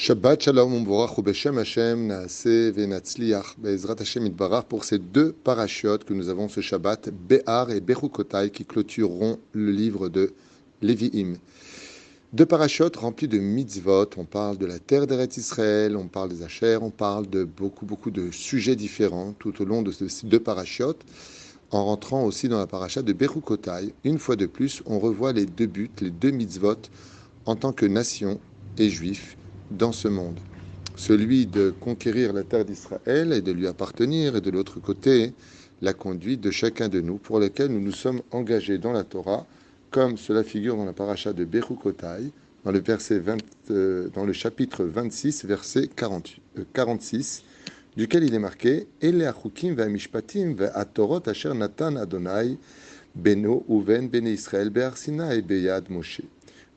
Shabbat Shalom Umvorach Ubeshem Hashem Naaseh Venatzliach Be'ezrat Hashem Itbarach pour ces deux parachiotes que nous avons ce Shabbat, Béhar et Bechukotai, qui clôtureront le livre de Lévi'im. Deux parachiotes remplis de mitzvot. On parle de la terre d'Eretz Israël, on parle des Asher, on parle de beaucoup de sujets différents tout au long de ces deux parachiotes, en rentrant aussi dans la paracha de Bechukotai. Une fois de plus, on revoit les deux buts, les deux mitzvot en tant que nation et juifs dans ce monde. Celui de conquérir la terre d'Israël et de lui appartenir, et de l'autre côté, la conduite de chacun de nous, pour lequel nous nous sommes engagés dans la Torah, comme cela figure dans la paracha de Bechukotai, dans dans le chapitre 26, verset 46, duquel il est marqué « Ele achukim ve'amishpatim ve'atorot asher natan Adonai beno uven bene Israël be'ar Sinai beyad Moshe »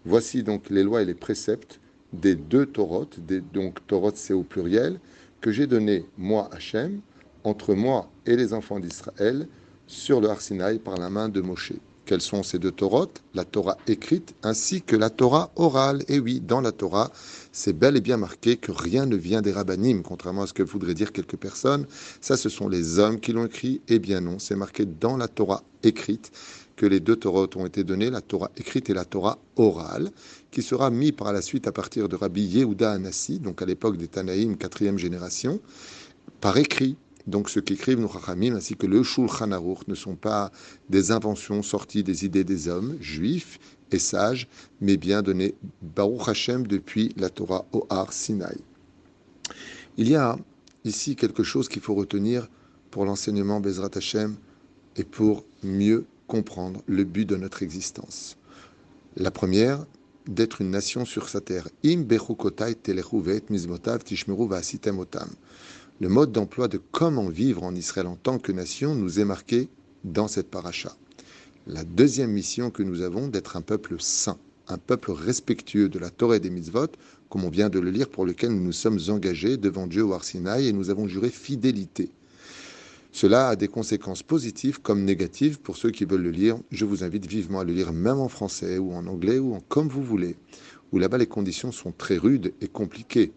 Voici donc les lois et les préceptes des deux Torot, donc Torot c'est au pluriel, que j'ai donné, moi, Hachem, entre moi et les enfants d'Israël, sur le Har Sinaï par la main de Moshe. Quelles sont ces deux Torot? La Torah écrite ainsi que la Torah orale. Et oui, dans la Torah, c'est bel et bien marqué que rien ne vient des rabbanim, contrairement à ce que voudraient dire quelques personnes. Ça, ce sont les hommes qui l'ont écrit. Eh bien non, c'est marqué dans la Torah écrite que les deux Torot ont été donnés, la Torah écrite et la Torah orale, qui sera mis par la suite à partir de Rabbi Yehuda Hanassi, donc à l'époque des Tanaïm, 4e génération, par écrit. Donc ce qu'écrivent nos Chachamim ainsi que le Shulchan Aruch ne sont pas des inventions sorties des idées des hommes juifs et sages, mais bien données Baruch Hashem depuis la Torah au Har Sinaï. Il y a ici quelque chose qu'il faut retenir pour l'enseignement Bezrat Hashem et pour mieux comprendre le but de notre existence. La première, d'être une nation sur sa terre. Im bechukotai telechu ve'et mizmotav tishmeru va'asitem otam. Le mode d'emploi de comment vivre en Israël en tant que nation nous est marqué dans cette paracha. La deuxième mission que nous avons, d'être un peuple saint, un peuple respectueux de la Torah et des mitzvot, comme on vient de le lire, pour lequel nous nous sommes engagés devant Dieu au Har Sinaï et nous avons juré fidélité. Cela a des conséquences positives comme négatives pour ceux qui veulent le lire. Je vous invite vivement à le lire même en français ou en anglais ou comme vous voulez, où là-bas les conditions sont très rudes et compliquées,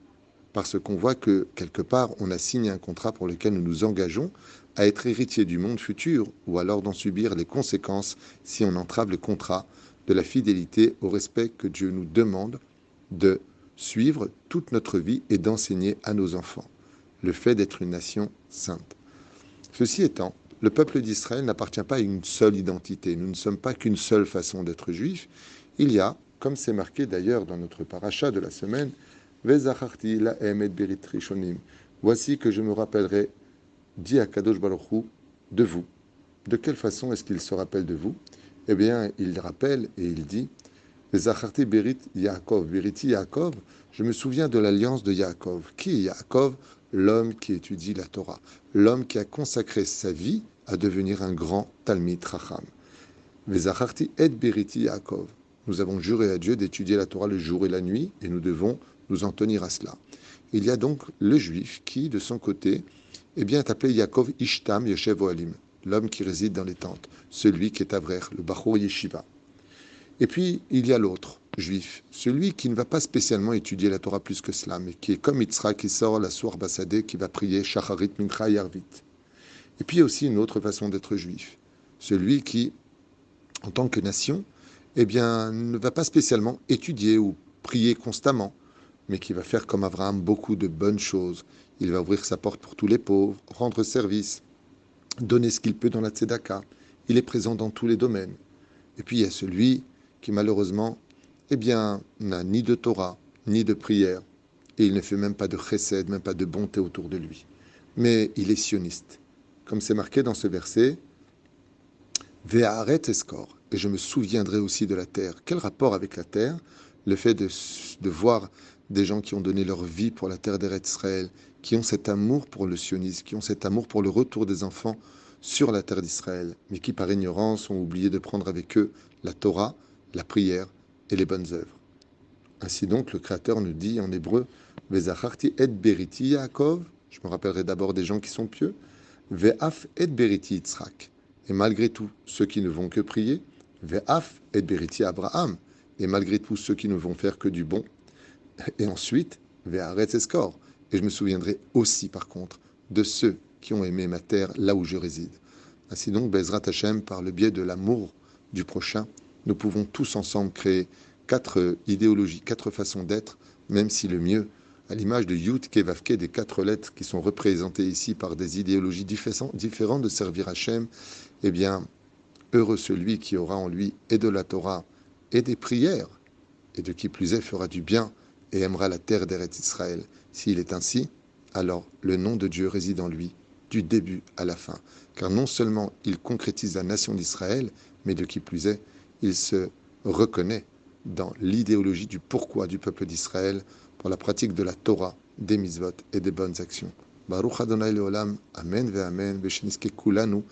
parce qu'on voit que quelque part on a signé un contrat pour lequel nous nous engageons à être héritiers du monde futur ou alors d'en subir les conséquences si on entrave le contrat de la fidélité au respect que Dieu nous demande de suivre toute notre vie et d'enseigner à nos enfants. Le fait d'être une nation sainte. Ceci étant, le peuple d'Israël n'appartient pas à une seule identité. Nous ne sommes pas qu'une seule façon d'être juif. Il y a, comme c'est marqué d'ailleurs dans notre paracha de la semaine, Vezacharti lahem et berit rishonim. Voici que je me rappellerai, dit à Kadosh Baruch Hu, de vous. De quelle façon est-ce qu'il se rappelle de vous? Eh bien, il rappelle et il dit, Vezacharti berit Yaakov, beriti Yaakov, je me souviens de l'alliance de Yaakov. Qui est Yaakov? L'homme qui étudie la Torah, l'homme qui a consacré sa vie à devenir un grand Talmid Chacham. Vezacharti et beriti Yaakov. Nous avons juré à Dieu d'étudier la Torah le jour et la nuit, et nous devons nous en tenir à cela. Il y a donc le juif qui, de son côté, est appelé Yaakov Ishtam Yeshev Ohalim, l'homme qui réside dans les tentes, celui qui est Avrer, le Bachor Yeshiva. Et puis, il y a l'autre, juif, celui qui ne va pas spécialement étudier la Torah plus que cela, mais qui est comme Yitzhak qui sort la sourate Basadeh, qui va prier Shacharit Mincha Yarvit. Et puis il y a aussi une autre façon d'être juif, celui qui, en tant que nation, ne va pas spécialement étudier ou prier constamment, mais qui va faire comme Abraham beaucoup de bonnes choses. Il va ouvrir sa porte pour tous les pauvres, rendre service, donner ce qu'il peut dans la tzedaka. Il est présent dans tous les domaines. Et puis il y a celui qui malheureusement n'a ni de Torah, ni de prière, et il ne fait même pas de chesed, même pas de bonté autour de lui. Mais il est sioniste. Comme c'est marqué dans ce verset, Ve'aret eskor, et je me souviendrai aussi de la terre. Quel rapport avec la terre? Le fait de voir des gens qui ont donné leur vie pour la terre d'Eretz Israël, qui ont cet amour pour le sionisme, qui ont cet amour pour le retour des enfants sur la terre d'Israël, mais qui par ignorance ont oublié de prendre avec eux la Torah, la prière et les bonnes œuvres. Ainsi donc, le Créateur nous dit en hébreu, Vezacharti et beriti Yaakov, je me rappellerai d'abord des gens qui sont pieux, Ve'af et beriti Yitzhak, et malgré tout, ceux qui ne vont que prier, Ve'af et beriti Abraham, et malgré tout, ceux qui ne vont faire que du bon, et ensuite, ve'aretz eskor. Et je me souviendrai aussi, par contre, de ceux qui ont aimé ma terre là où je réside. Ainsi donc, Bezrat Hashem, par le biais de l'amour du prochain, nous pouvons tous ensemble créer 4 idéologies, 4 façons d'être, même si le mieux, à l'image de Yud Kevavke, des 4 lettres qui sont représentées ici par des idéologies différentes de servir Hashem, eh bien, heureux celui qui aura en lui et de la Torah et des prières, et de qui plus est fera du bien et aimera la terre d'Eretz Israël. S'il est ainsi, alors le nom de Dieu réside en lui, du début à la fin. Car non seulement il concrétise la nation d'Israël, mais de qui plus est, il se reconnaît dans l'idéologie du pourquoi du peuple d'Israël pour la pratique de la Torah, des mitzvot et des bonnes actions. Baruch Adonai Leolam, Amen ve Amen, Vesheniske Kulanu,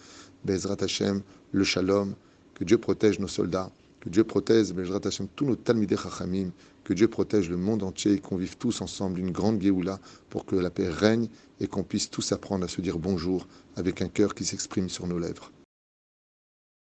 Bezrat Hashem, le Shalom, que Dieu protège nos soldats, que Dieu protège, Bezrat Hashem, tous nos Talmidei Chachamim, que Dieu protège le monde entier et qu'on vive tous ensemble une grande Géoula pour que la paix règne et qu'on puisse tous apprendre à se dire bonjour avec un cœur qui s'exprime sur nos lèvres.